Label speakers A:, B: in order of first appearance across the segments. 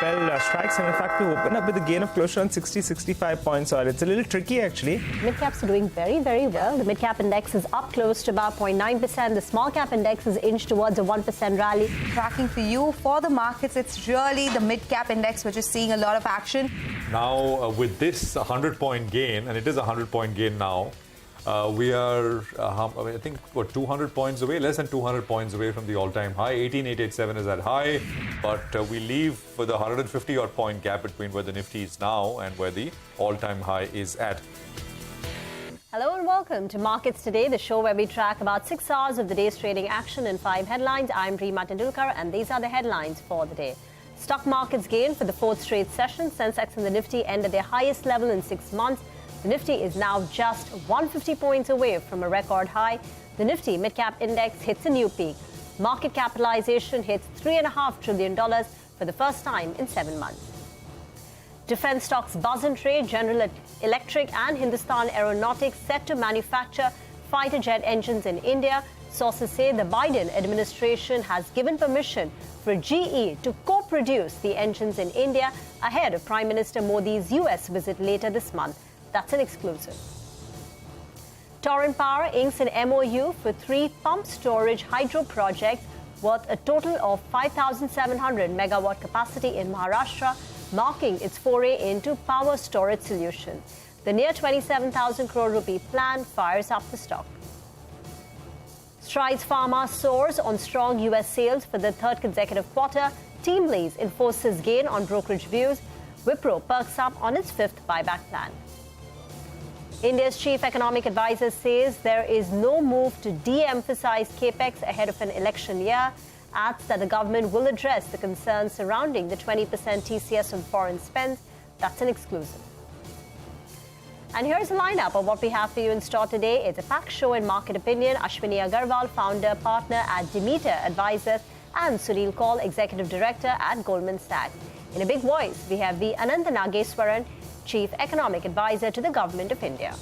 A: fell strikes, and in fact we open up with a gain of close to around 60-65 points. So it's a little tricky actually.
B: Mid-caps are doing very, very well. The mid-cap index is up close to about 0.9%. The small-cap index is inched towards a 1% rally.
C: Tracking for you for the markets, it's really the mid-cap index which is seeing a lot of action.
D: Now, with this 100-point gain, and it is a 100-point gain now, we are, I think, 200 points away, less than 200 points away from the all-time high. 18,887 is that high, but we leave with a 150-odd point gap between where the Nifty is now and where the all-time high is at.
B: Hello and welcome to Markets Today, the show where we track about 6 hours of the day's trading action in 5 headlines. I'm Reema Tendulkar, and these are the headlines for the day. Stock markets gained for the 4th straight session. Sensex and the Nifty ended their highest level in 6 months. The Nifty is now just 150 points away from a record high. The Nifty mid-cap index hits a new peak. Market capitalization hits $3.5 trillion for the first time in 7 months. Defense stocks buzz and trade. General Electric and Hindustan Aeronautics set to manufacture fighter jet engines in India. Sources say the Biden administration has given permission for GE to co-produce the engines in India ahead of Prime Minister Modi's US visit later this month. That's an exclusive. Torrent Power inks an MOU for 3 pump storage hydro projects worth a total of 5,700 megawatt capacity in Maharashtra, marking its foray into power storage solutions. The near 27,000 crore rupee plan fires up the stock. Strides Pharma soars on strong US sales for the 3rd consecutive quarter. TeamLease enforces gain on brokerage views. Wipro perks up on its 5th buyback plan. India's chief economic advisor says there is no move to de-emphasize capex ahead of an election year, adds that the government will address the concerns surrounding the 20% TCS on foreign spend. That's an exclusive. And here's a lineup of what we have for you in store today. It's a packed show in market opinion. Ashwini Agarwal, founder, partner at Demeter Advisors, and Sunil Kaul, executive director at Goldman Sachs. In a big voice, we have the Anantha Nageswaran, Chief Economic Advisor to the Government of India.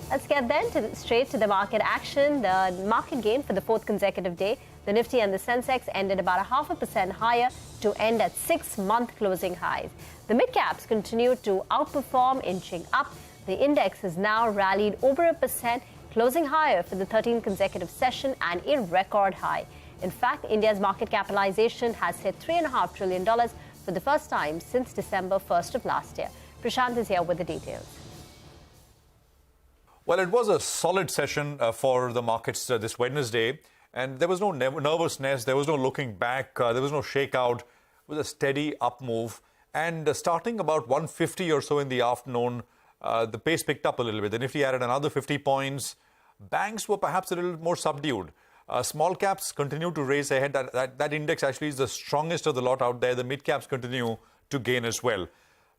B: Let's get then straight to the market action. The market gain for the 4th consecutive day. The Nifty and the Sensex ended about 0.5% higher to end at 6-month closing highs. The mid-caps continue to outperform, inching up. The index has now rallied over 1%, closing higher for the 13th consecutive session and a record high. In fact, India's market capitalization has hit $3.5 trillion for the first time since December 1st of last year. Prashant is here with the details.
D: Well, it was a solid session for the markets this Wednesday, and there was no nervousness, there was no looking back, there was no shakeout. It was a steady up move, and starting about 150 or so in the afternoon, the pace picked up a little bit. The Nifty added another 50 points. Banks were perhaps a little more subdued. Small caps continue to race ahead. That index actually is the strongest of the lot out there. The mid caps continue to gain as well.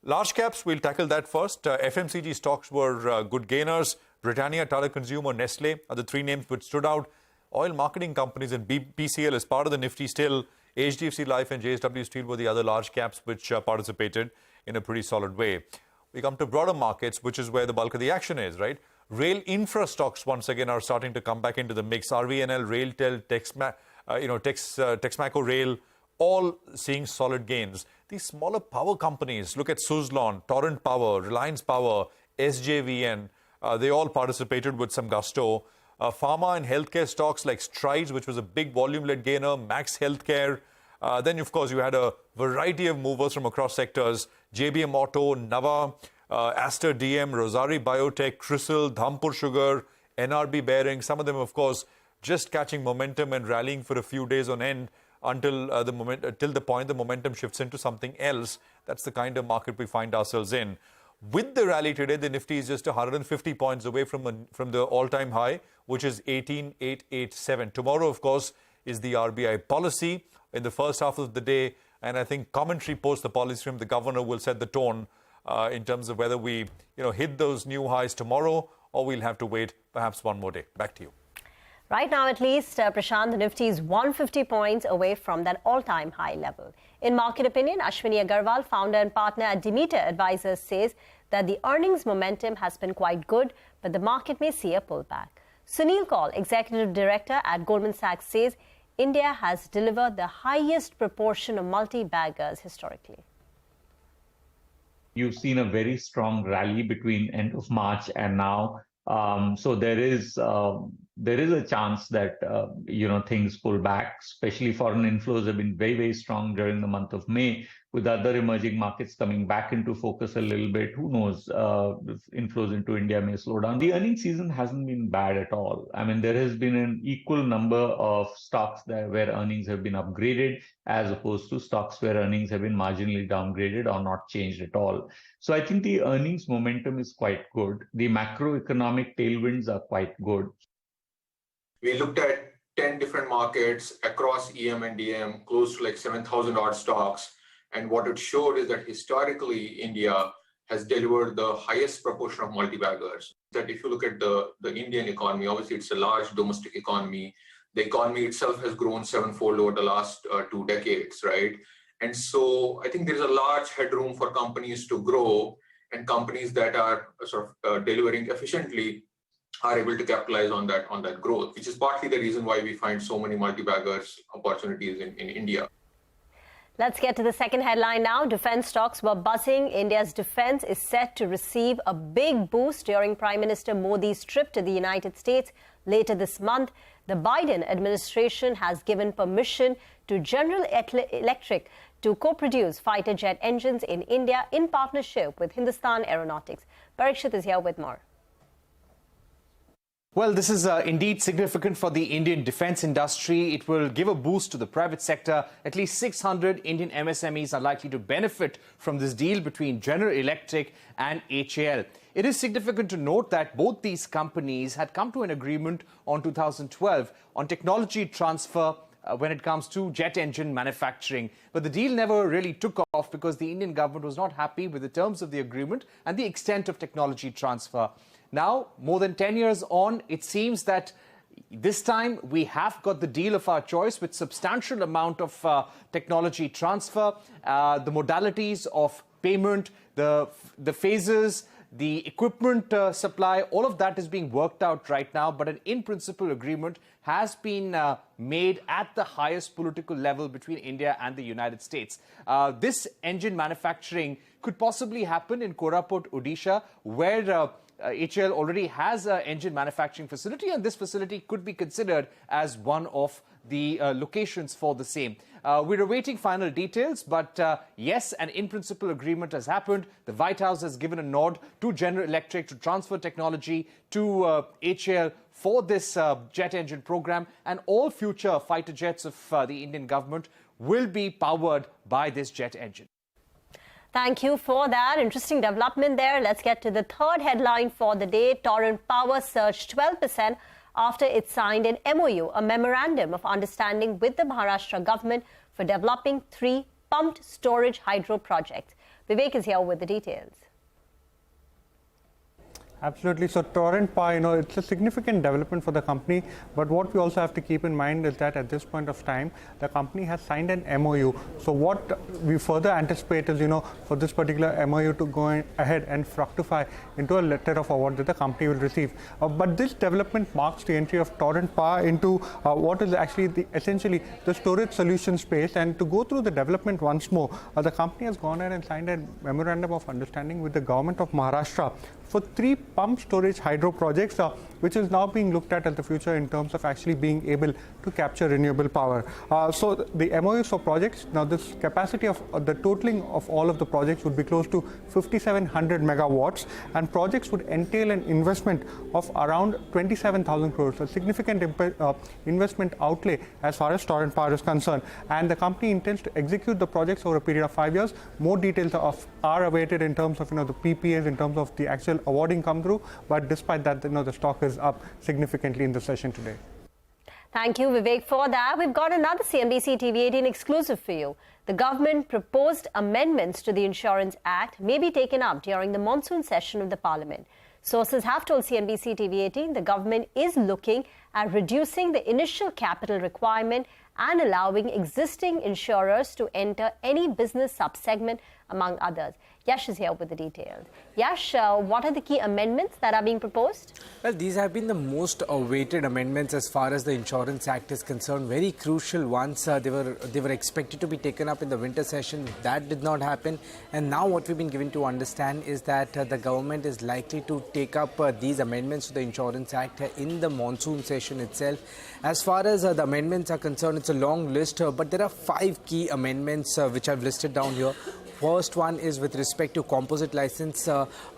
D: Large caps, we'll tackle that first. FMCG stocks were good gainers. Britannia, Tata Consumer, Nestle are the 3 names which stood out. Oil marketing companies and PCL as part of the Nifty still. HDFC Life and JSW Steel were the other large caps which participated in a pretty solid way. We come to broader markets, which is where the bulk of the action is, right? Rail infra stocks once again are starting to come back into the mix. RVNL, RailTel, Texmaco Rail, all seeing solid gains. These smaller power companies, look at Suzlon, Torrent Power, Reliance Power, SJVN, they all participated with some gusto. Pharma and healthcare stocks like Strides, which was a big volume-led gainer, Max Healthcare. Then, of course, you had a variety of movers from across sectors. JBM Auto, Nava, Aster DM, Rosari Biotech, Crisil, Dhampur Sugar, NRB Bearing. Some of them, of course, just catching momentum and rallying for a few days on end until till the point the momentum shifts into something else. That's the kind of market we find ourselves in. With the rally today, the Nifty is just 150 points away from the all-time high, which is 18,887. Tomorrow, of course, is the RBI policy in the first half of the day, and I think commentary post the policy from the governor will set the tone in terms of whether we hit those new highs tomorrow or we'll have to wait perhaps one more day. Back to you.
B: Right now, at least, Prashant, the Nifty is 150 points away from that all-time high level. In market opinion, Ashwini Agarwal, founder and partner at Demeter Advisors, says that the earnings momentum has been quite good, but the market may see a pullback. Sunil Kaul, executive director at Goldman Sachs, says India has delivered the highest proportion of multi-baggers historically.
E: You've seen a very strong rally between end of March and now. So there is a chance that things pull back. Especially foreign inflows have been very, very strong during the month of May, with other emerging markets coming back into focus a little bit. Who knows? If inflows into India may slow down. The earnings season hasn't been bad at all. I mean, there has been an equal number of stocks where earnings have been upgraded, as opposed to stocks where earnings have been marginally downgraded or not changed at all. So I think the earnings momentum is quite good. The macroeconomic tailwinds are quite good.
F: We looked at 10 different markets across EM and DM, close to like 7,000 odd stocks. And what it showed is that historically, India has delivered the highest proportion of multi-baggers. That if you look at the Indian economy, obviously it's a large domestic economy. The economy itself has grown sevenfold over the last 2 decades, right? And so I think there's a large headroom for companies to grow, and companies that are sort of delivering efficiently are able to capitalize on that growth, which is partly the reason why we find so many multi-baggers opportunities in India.
B: Let's get to the second headline now. Defense stocks were buzzing. India's defense is set to receive a big boost during Prime Minister Modi's trip to the United States later this month. The Biden administration has given permission to General Electric to co-produce fighter jet engines in India in partnership with Hindustan Aeronautics. Parikshit is here with more.
G: Well, this is indeed significant for the Indian defense industry. It will give a boost to the private sector. At least 600 Indian MSMEs are likely to benefit from this deal between General Electric and HAL. It is significant to note that both these companies had come to an agreement on 2012 on technology transfer when it comes to jet engine manufacturing. But the deal never really took off because the Indian government was not happy with the terms of the agreement and the extent of technology transfer. Now, more than 10 years on, it seems that this time we have got the deal of our choice with substantial amount of technology transfer, the modalities of payment, the phases, the equipment supply, all of that is being worked out right now. But an in-principle agreement has been made at the highest political level between India and the United States. This engine manufacturing could possibly happen in Koraput, Odisha, where HAL already has an engine manufacturing facility, and this facility could be considered as one of the locations for the same. We're awaiting final details, but yes, an in-principle agreement has happened. The White House has given a nod to General Electric to transfer technology to HAL for this jet engine program, and all future fighter jets of the Indian government will be powered by this jet engine.
B: Thank you for that. Interesting development there. Let's get to the third headline for the day. Torrent Power surged 12% after it signed an MOU, a memorandum of understanding with the Maharashtra government for developing 3 pumped storage hydro projects. Vivek is here with the details.
H: Absolutely. So Torrent Power, it's a significant development for the company. But what we also have to keep in mind is that at this point of time, the company has signed an MOU. So what we further anticipate is, for this particular MOU to go ahead and fructify into a letter of award that the company will receive. But this development marks the entry of Torrent Power into what is actually essentially the storage solution space. And to go through the development once more, the company has gone ahead and signed a memorandum of understanding with the government of Maharashtra for 3 pump storage hydro projects, which is now being looked at the future in terms of actually being able to capture renewable power. So the MOUs for projects, now this capacity of the totaling of all of the projects would be close to 5,700 megawatts, and projects would entail an investment of around 27,000 crores, a significant investment outlay as far as Torrent Power is concerned. And the company intends to execute the projects over a period of 5 years. More details are awaited in terms of the PPAs, in terms of the actual awarding come through. But despite that, the stock is up significantly in the session today.
B: Thank you, Vivek, for that. We've got another CNBC-TV18 exclusive for you. The government proposed amendments to the Insurance Act may be taken up during the monsoon session of the Parliament. Sources have told CNBC-TV18 the government is looking at reducing the initial capital requirement and allowing existing insurers to enter any business subsegment, among others. Yash is here with the details. Yash, what are the key amendments that are being proposed?
I: Well, these have been the most awaited amendments as far as the Insurance Act is concerned. Very crucial ones. They were expected to be taken up in the winter session. That did not happen. And now what we've been given to understand is that the government is likely to take up these amendments to the Insurance Act in the monsoon session itself. As far as the amendments are concerned, it's a long list, but there are 5 key amendments which I've listed down here. First one is with respect to composite license,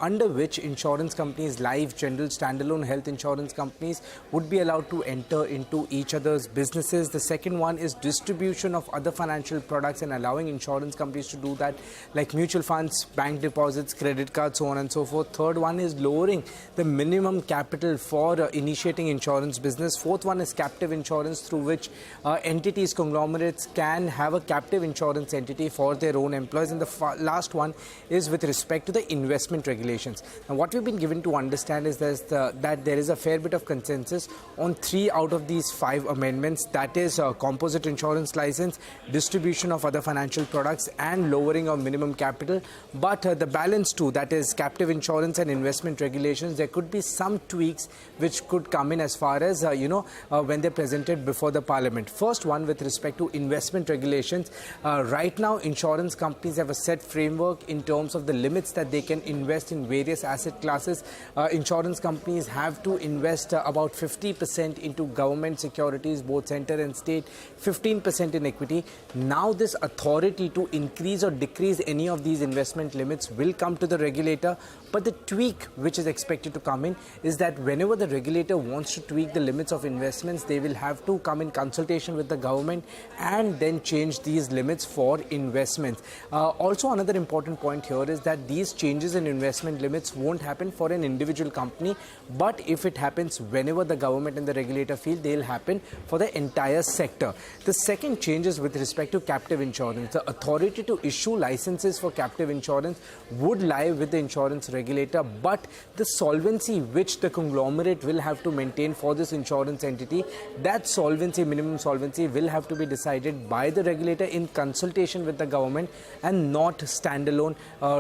I: under which insurance companies, life, general, standalone health insurance companies would be allowed to enter into each other's businesses. The second one is distribution of other financial products and allowing insurance companies to do that, like mutual funds, bank deposits, credit cards, so on and so forth. Third one is lowering the minimum capital for initiating insurance business. Fourth one is captive insurance, through which entities, conglomerates can have a captive insurance entity for their own employees. And the last one is with respect to the investment regulations. Now, what we've been given to understand is that there is a fair bit of consensus on 3 out of these 5 amendments. That is composite insurance license, distribution of other financial products, and lowering of minimum capital. But the balance 2, that is captive insurance and investment regulations, there could be some tweaks which could come in as far as, when they're presented before the parliament. First one, with respect to investment regulations. Right now, insurance companies have a set framework in terms of the limits that they can invest in various asset classes. Insurance companies have to invest about 50% into government securities, both center and state, 15% in equity. Now this authority to increase or decrease any of these investment limits will come to the regulator. But the tweak which is expected to come in is that whenever the regulator wants to tweak the limits of investments, they will have to come in consultation with the government and then change these limits for investments. Also, another important point here is that these changes in investment limits won't happen for an individual company, but if it happens whenever the government and the regulator feel, they'll happen for the entire sector. The second change is with respect to captive insurance. The authority to issue licenses for captive insurance would lie with the insurance regulator, but the solvency which the conglomerate will have to maintain for this insurance entity, that solvency, minimum solvency, will have to be decided by the regulator in consultation with the government and not standalone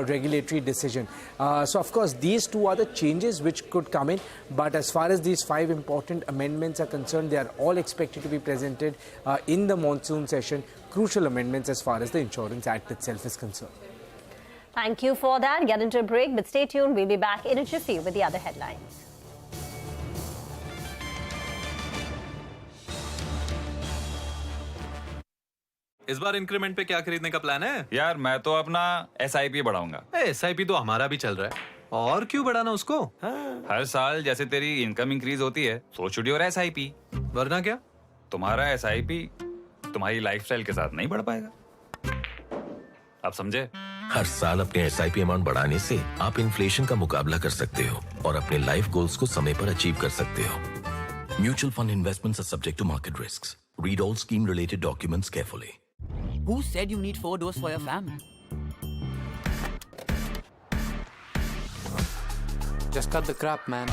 I: regulatory decision. So of course these 2 are the changes which could come in, but as far as these 5 important amendments are concerned, they are all expected to be presented in the monsoon session. Crucial amendments as far as the Insurance Act itself is concerned.
B: Thank you for that. Get into a break, but stay tuned. We'll be back in a jiffy with the other headlines.
J: इस बार increment पे क्या खरीदने का plan है?
K: यार मैं तो अपना SIP बढ़ाऊंगा।
J: SIP तो हमारा भी चल रहा है, और क्यों बढ़ाना उसको?
K: हर साल जैसे तेरी इनकम इंक्रीज होती है, so should your SIP।
J: वरना क्या?
K: तुम्हारा SIP तुम्हारी लाइफस्टाइल के साथ नहीं बढ़ पाएगा। आप समझे?
L: हर साल अपने SIP अमाउंट बढ़ाने से आप इन्फ्लेशन का मुकाबला कर सकते हो और अपने लाइफ गोल्स को समय पर अचीव कर सकते हो। Mutual fund investments are subject to market risks. Read all scheme related documents carefully.
M: Who said you need 4 doors for your family?
N: Just cut the crap, man.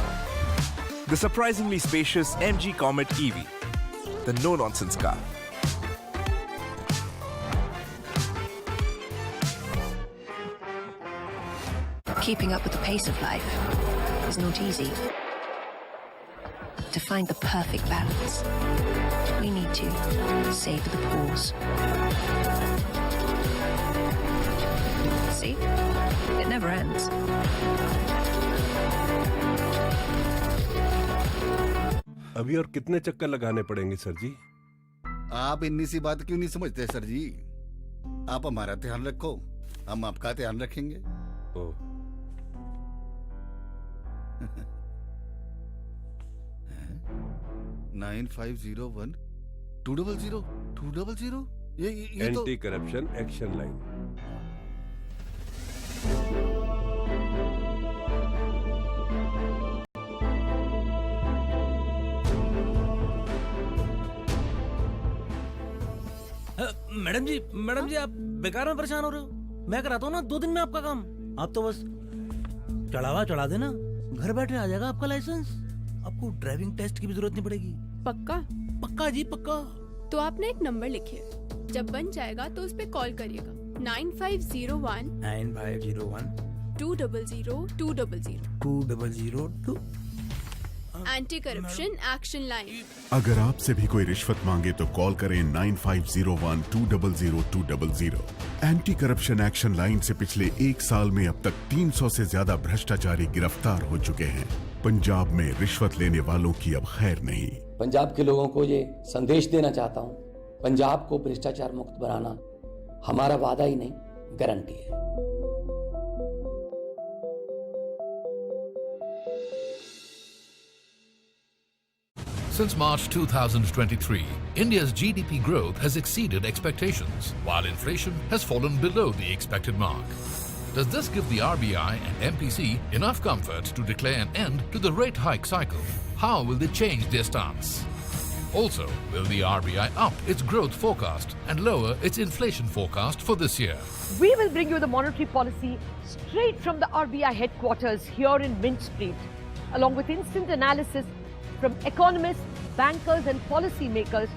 O: The surprisingly spacious MG Comet EV. The no-nonsense car.
P: Keeping up with the pace of life is not easy. To find the perfect balance, we need to savor the pause. See? It never ends.
Q: अभी और कितने चक्कर लगाने पड़ेंगे sir जी?
R: आप इतनी सी बात क्यों नहीं समझते सर जी? आप हमारा ध्यान रखो, हम आपका ध्यान रखेंगे। 9501 200 200 ये
Q: anti corruption action line.
S: Madam ji आप बेकार में परेशान हो रहे हो। मैं कराता हूँ ना 2 दिन में आपका काम। आप तो बस चढ़ावा चढ़ा देना, घर बैठे आ जाएगा आपका लाइसेंस। आपको ड्राइविंग टेस्ट की भी जरूरत नहीं पड़ेगी।
T: पक्का?
S: पक्का जी पक्का।
T: तो आपने एक नंबर लिखिए, जब बन जाएगा तो उस पे कॉल करिएगा 9501 200 एंटी करप्शन एक्शन लाइन।
U: अगर आपसे भी कोई रिश्वत मांगे तो कॉल करें 9501 200 एंटी करप्शन एक्शन लाइन से पिछले 1 साल में अब तक 300 से ज्यादा भ्रष्टाचारी गिरफ्तार हो चुके हैं। पंजाब में रिश्वत लेने वालों की अब खैर नहीं।
V: पंजाब के लोगों को ये संदेश देना चाहता हूँ, पंजाब को भ्रष्टाचार मुक्त बनाना हमारा वादा ही नहीं, गारंटी है।
W: Since March 2023, India's GDP growth has exceeded expectations, while inflation has fallen below the expected mark. Does this give the RBI and MPC enough comfort to declare an end to the rate hike cycle? How will they change their stance? Also, will the RBI up its growth forecast and lower its inflation forecast for this year?
X: We will bring you the monetary policy straight from the RBI headquarters here in Mint Street, along with instant analysis from economists, bankers and policymakers,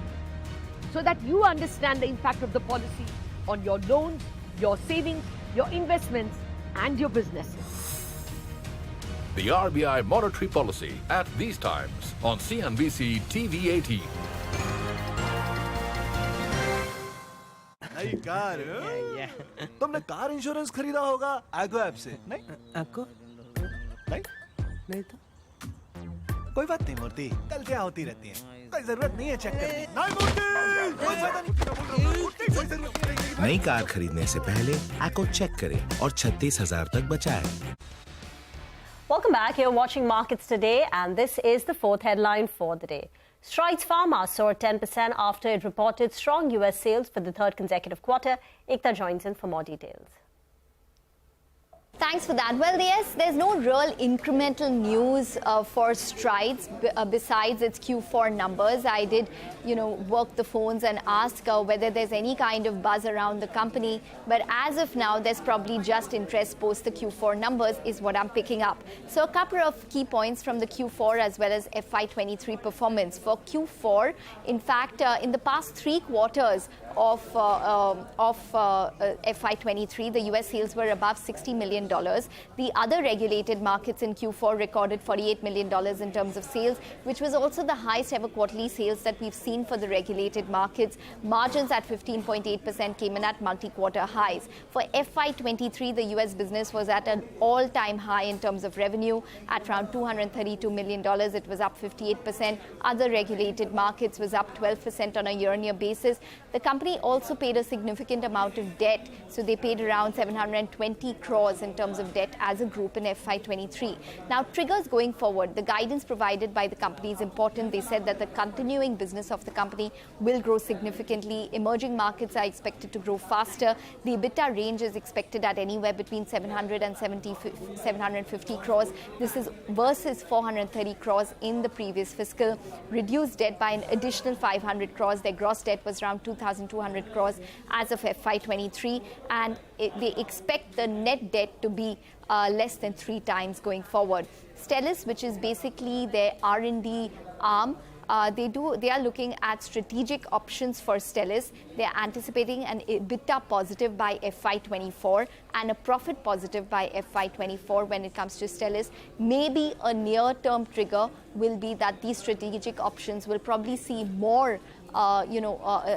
X: so that you understand the impact of the policy on your loans, your savings, your investments and your businesses.
W: The RBI monetary policy at these times on CNBC-TV18.
Y: नई car तुमने car insurance खरीदा होगा एगो app से, नहीं?
S: आपको
Y: नहीं तो कोई बात नहीं मूर्ति, गलतियां होती रहती हैं, कोई जरूरत नहीं है चेक करने। नहीं मूर्ति,
O: नई कार खरीदने से पहले एको चेक करें और 36,000 तक बचाएं।
B: Welcome back. You're watching Markets Today, and this is the fourth headline for the day. Strides Pharma soared 10% after it reported strong US sales for the third consecutive quarter. Ekta joins in for more details.
Z: Thanks for that. Well, yes, there's no real incremental news for Strides besides its Q4 numbers. I did, work the phones and ask whether there's any kind of buzz around the company. But as of now, there's probably just interest post the Q4 numbers is what I'm picking up. So a couple of key points from the Q4 as well as FY23 performance. For Q4, in fact, in the past 3 quarters of FY23, the US sales were above $60 million. The other regulated markets in Q4 recorded $48 million in terms of sales, which was also the highest ever quarterly sales that we've seen for the regulated markets. Margins at 15.8% came in at multi-quarter highs. For FY23, the US business was at an all-time high in terms of revenue at around $232 million. It was up 58%. Other regulated markets was up 12% on a year-on-year basis. The company also paid a significant amount of debt. So they paid around 720 crores in terms of debt as a group in FY23. Now, triggers going forward, the guidance provided by the company is important. They said that the continuing business of the company will grow significantly. Emerging markets are expected to grow faster. The EBITDA range is expected at anywhere between 700 and 750 crores. This is versus 430 crores in the previous fiscal. Reduced debt by an additional 500 crores. Their gross debt was around 2,200 crores as of FY23, and they expect the net debt to be less than 3 times going forward. Stelis, which is basically their R&D arm, they are looking at strategic options for Stelis. They are anticipating an EBITDA positive by FY24 and a profit positive by FY24 when it comes to Stelis. Maybe a near-term trigger will be that these strategic options will probably see more,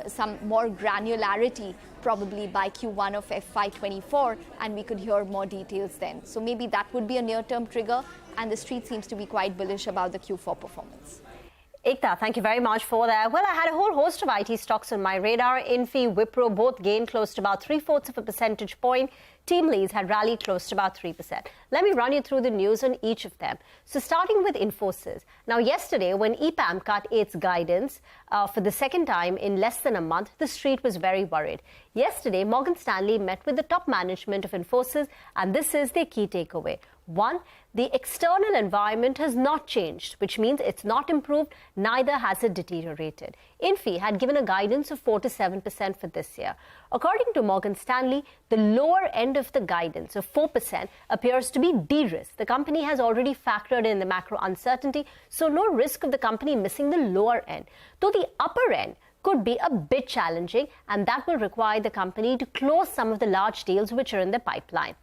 Z: some more granularity probably by Q1 of FY24, and we could hear more details then. So maybe that would be a near-term trigger, and the street seems to be quite bullish about the Q4 performance.
B: Ekta, thank you very much for that. Well, I had a whole host of IT stocks on my radar. Infi, Wipro both gained close to about 3/4 of a percentage point. TeamLease had rallied close to about 3%. Let me run you through the news on each of them. So starting with Infosys. Now, yesterday, when EPAM cut its guidance for the second time in less than a month, the street was very worried. Yesterday, Morgan Stanley met with the top management of Infosys, and this is their key takeaway. 1, the external environment has not changed, which means it's not improved, neither has it deteriorated. Infy had given a guidance of 4 to 7% for this year. According to Morgan Stanley, the lower end of the guidance of 4% appears to be de-risked. The company has already factored in the macro uncertainty, so no risk of the company missing the lower end. Though the upper end could be a bit challenging, and that will require the company to close some of the large deals which are in the pipeline.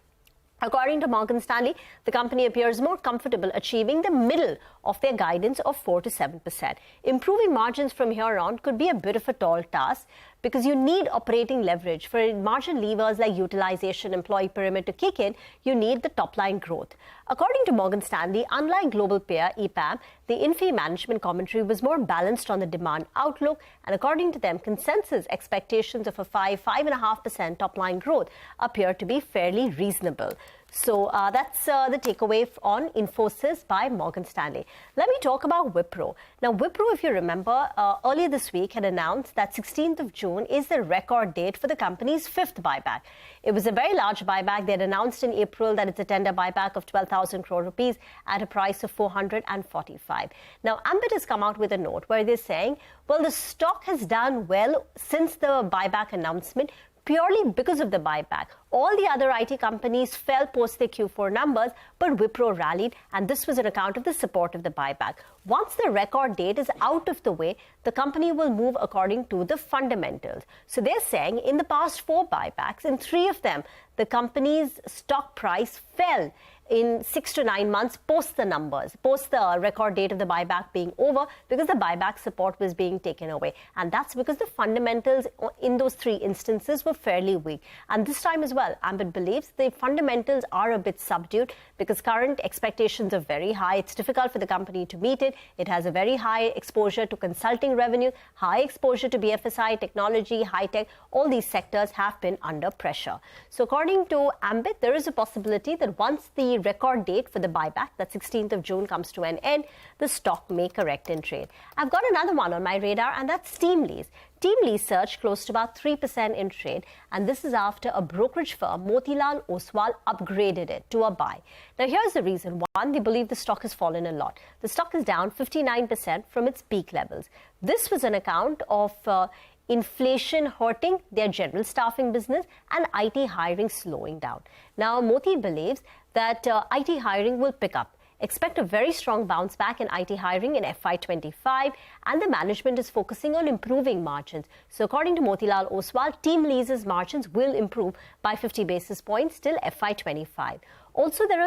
B: According to Morgan Stanley, the company appears more comfortable achieving the middle of their guidance of 4 to 7%. Improving margins from here on could be a bit of a tall task because you need operating leverage. For margin levers like utilization, employee pyramid to kick in, you need the top-line growth. According to Morgan Stanley, unlike global peer EPAM, the Infy management commentary was more balanced on the demand outlook, and according to them, consensus expectations of a 5.5% top-line growth appear to be fairly reasonable. So that's the takeaway on Infosys by Morgan Stanley. Let me talk about Wipro. Now, Wipro, if you remember, earlier this week had announced that 16th of June is the record date for the company's 5th buyback. It was a very large buyback. They had announced in April that it's a tender buyback of 12,000 crore rupees at a price of 445. Now, Ambit has come out with a note where they're saying, well, the stock has done well since the buyback announcement, purely because of the buyback. All the other IT companies fell post their Q4 numbers, but Wipro rallied, and this was on account of the support of the buyback. Once the record date is out of the way, the company will move according to the fundamentals. So they're saying in the past 4 buybacks, in 3 of them, the company's stock price fell in 6 to 9 months post the numbers, post the record date of the buyback being over, because the buyback support was being taken away. And that's because the fundamentals in those 3 instances were fairly weak. And this time as well, Ambit believes the fundamentals are a bit subdued because current expectations are very high. It's difficult for the company to meet it. It has a very high exposure to consulting revenue, high exposure to BFSI, technology, high tech. All these sectors have been under pressure. So according to Ambit, there is a possibility that once the record date for the buyback, that 16th of June, comes to an end, the stock may correct in trade. I've got another one on my radar, and that's TeamLease. TeamLease surged close to about 3% in trade, and this is after a brokerage firm, Motilal Oswal, upgraded it to a buy. Now, here's the reason. One, they believe the stock has fallen a lot. The stock is down 59% from its peak levels. This was an account of inflation hurting their general staffing business and IT hiring slowing down. Now, Moti believes that IT hiring will pick up. Expect a very strong bounce back in IT hiring in FY25, and the management is focusing on improving margins. So according to Motilal Oswal, TeamLease's margins will improve by 50 basis points till FY25. Also, there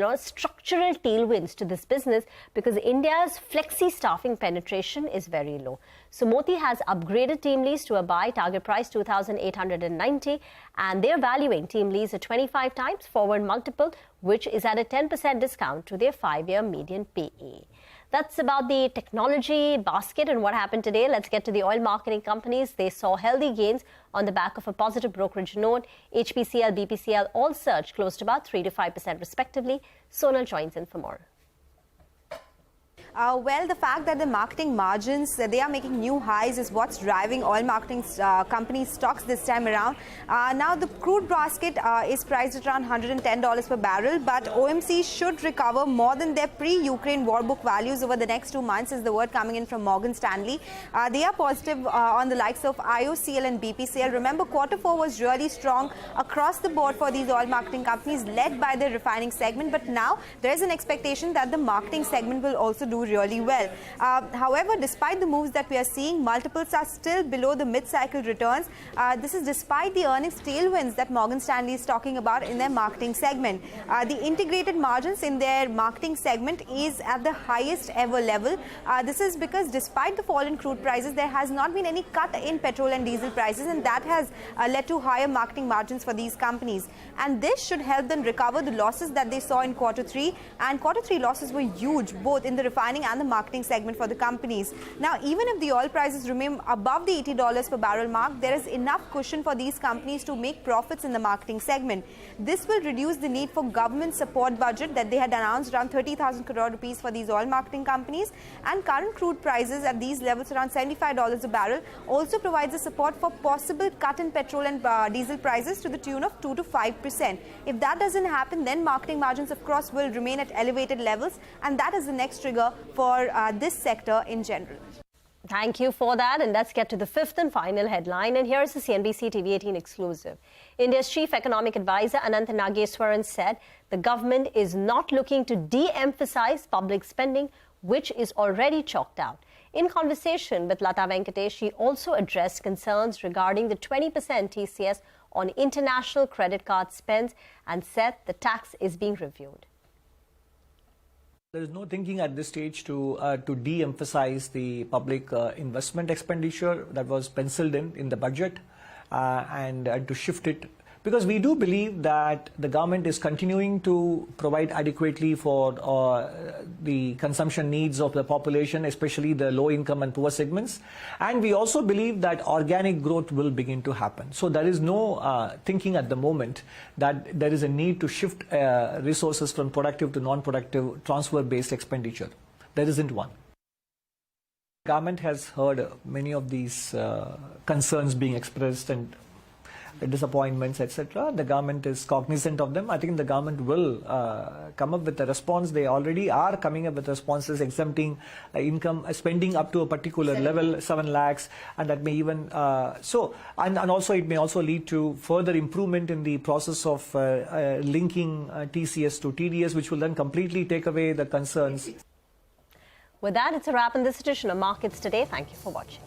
B: are, structural tailwinds to this business because India's flexi staffing penetration is very low. So Moti has upgraded TeamLease to a buy, target price 2,890, and they're valuing TeamLease at 25 times forward multiple, which is at a 10% discount to their 5-year median PE. That's about the technology basket and what happened today. Let's get to the oil marketing companies. They saw healthy gains on the back of a positive brokerage note. HPCL, BPCL all surged close to about 3 to 5% respectively. Sonal joins in for more.
A: Well, the fact that the marketing margins, they are making new highs is what's driving oil marketing companies' stocks this time around. Now, the crude basket is priced at around $110 per barrel, but OMC should recover more than their pre-Ukraine war book values over the next 2 months, is the word coming in from Morgan Stanley. They are positive on the likes of IOCL and BPCL. Remember, Q4 was really strong across the board for these oil marketing companies, led by the refining segment, but now there is an expectation that the marketing segment will also do really well. However, despite the moves that we are seeing, multiples are still below the mid-cycle returns. This is despite the earnings tailwinds that Morgan Stanley is talking about in their marketing segment. The integrated margins in their marketing segment is at the highest ever level. This is because despite the fall in crude prices, there has not been any cut in petrol and diesel prices, and that has led to higher marketing margins for these companies. And this should help them recover the losses that they saw in Q3. And Q3 losses were huge, both in the refining refining and the marketing segment for the companies. Now, even if the oil prices remain above the $80 per barrel mark, there is enough cushion for these companies to make profits in the marketing segment. This will reduce the need for government support budget that they had announced around 30,000 crore rupees for these oil marketing companies, and current crude prices at these levels around $75 a barrel also provides a support for possible cut in petrol and diesel prices to the tune of 2 to 5%. If that doesn't happen, then marketing margins of course will remain at elevated levels, and that is the next trigger for this sector in general.
B: Thank you for that, and let's get to the fifth and final headline. And here's the CNBC-TV18 exclusive. India's chief economic advisor Anant Nageswaran said the government is not looking to de-emphasize public spending, which is already chalked out. In conversation with Lata Venkatesh, she also addressed concerns regarding the 20% TCS on international credit card spends and said the tax is being reviewed.
C: There is no thinking at this stage to de-emphasize the public investment expenditure that was penciled in the budget and to shift it, because we do believe that the government is continuing to provide adequately for the consumption needs of the population, especially the low income and poor segments. And we also believe that organic growth will begin to happen. So there is no thinking at the moment that there is a need to shift resources from productive to non-productive transfer-based expenditure. There isn't one. The government has heard many of these concerns being expressed and disappointments, etc. The government is cognizant of them. I think the government will come up with a response. They already are coming up with responses exempting income spending up to a particular level, 7 lakhs, and that may even and also it may also lead to further improvement in the process of linking TCS to TDS, which will then completely take away the concerns.
B: With that, it's a wrap on this edition of Markets Today. Thank you for watching.